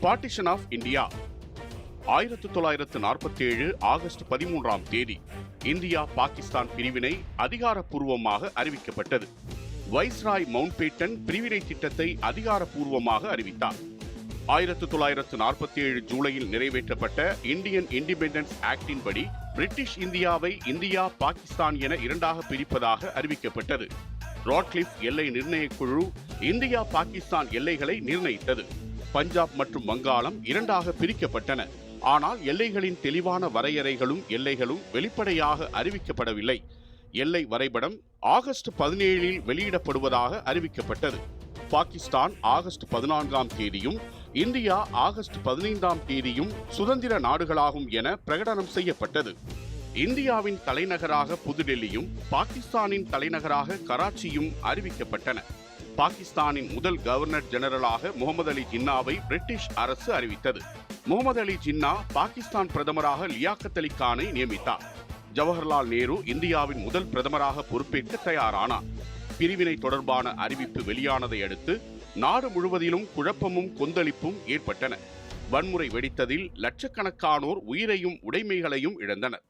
Partition of India. 1947 August 13ஆம் தேதி India Pakistan பிரிவினை அதிகாரப்பூர்வமாக அறிவிக்கப்பட்டது. வைஸ்ராய் மவுண்ட்பேட்டன் பிரிவினை திட்டத்தை அதிகாரப்பூர்வமாக அறிவித்தார். 1947 ஜூலையில் நிறைவேற்றப்பட்ட இந்தியன் இண்டிபெண்டன்ஸ் ஆக்டின் படி பிரிட்டிஷ் இந்தியாவை இந்தியா பாகிஸ்தான் என இரண்டாக பிரிப்பதாக அறிவிக்கப்பட்டது. ராட்கிளிஃப் எல்லை நிர்ணய குழு இந்தியா பாகிஸ்தான் எல்லைகளை நிர்ணயித்தது. பஞ்சாப் மற்றும் வங்காளம் இரண்டாக பிரிக்கப்பட்டன. ஆனால் எல்லைகளின் தெளிவான வரையறைகளும் எல்லைகளும் வெளிப்படையாக அறிவிக்கப்படவில்லை. எல்லை வரைபடம் ஆகஸ்ட் 17இல் வெளியிடப்படுவதாக அறிவிக்கப்பட்டது. பாகிஸ்தான் ஆகஸ்ட் 14ஆம் தேதியும் இந்தியா ஆகஸ்ட் 15ஆம் தேதியும் சுதந்திர நாடுகளாகும் என பிரகடனம் செய்யப்பட்டது. இந்தியாவின் தலைநகராக புதுடெல்லியும் பாகிஸ்தானின் தலைநகராக கராச்சியும் அறிவிக்கப்பட்டன. பாகிஸ்தானின் முதல் கவர்னர் ஜெனரலாக முகமது அலி ஜின்னாவை பிரிட்டிஷ் அரசு அறிவித்தது. முகமது அலி ஜின்னா பாகிஸ்தான் பிரதமராக லியாக்கத் அலி கானை நியமித்தார். ஜவஹர்லால் நேரு இந்தியாவின் முதல் பிரதமராக பொறுப்பேற்க தயாரானார். பிரிவினை தொடர்பான அறிவிப்பு வெளியானதை அடுத்து நாடு முழுவதிலும் குழப்பமும் கொந்தளிப்பும் ஏற்பட்டன. வன்முறை வெடித்ததில் லட்சக்கணக்கானோர் உயிரையும் உடைமைகளையும் இழந்தனர்.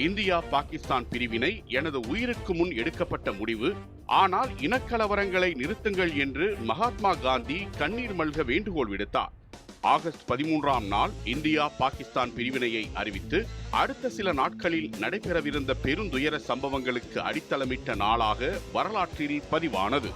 இந்தியா பாகிஸ்தான் பிரிவினை எனது உயிருக்கு முன் எடுக்கப்பட்ட முடிவு. ஆனால் இனக்கலவரங்களை நிறுத்துங்கள் என்று மகாத்மா காந்தி கண்ணீர் மல்க வேண்டுகோள் விடுத்தார். ஆகஸ்ட் 13ஆம் நாள் இந்தியா பாகிஸ்தான் பிரிவினையை அறிவித்து அடுத்த சில நாட்களில் நடைபெறவிருந்த பெருந்துயர சம்பவங்களுக்கு அடித்தளமிட்ட நாளாக வரலாற்றில் பதிவானது.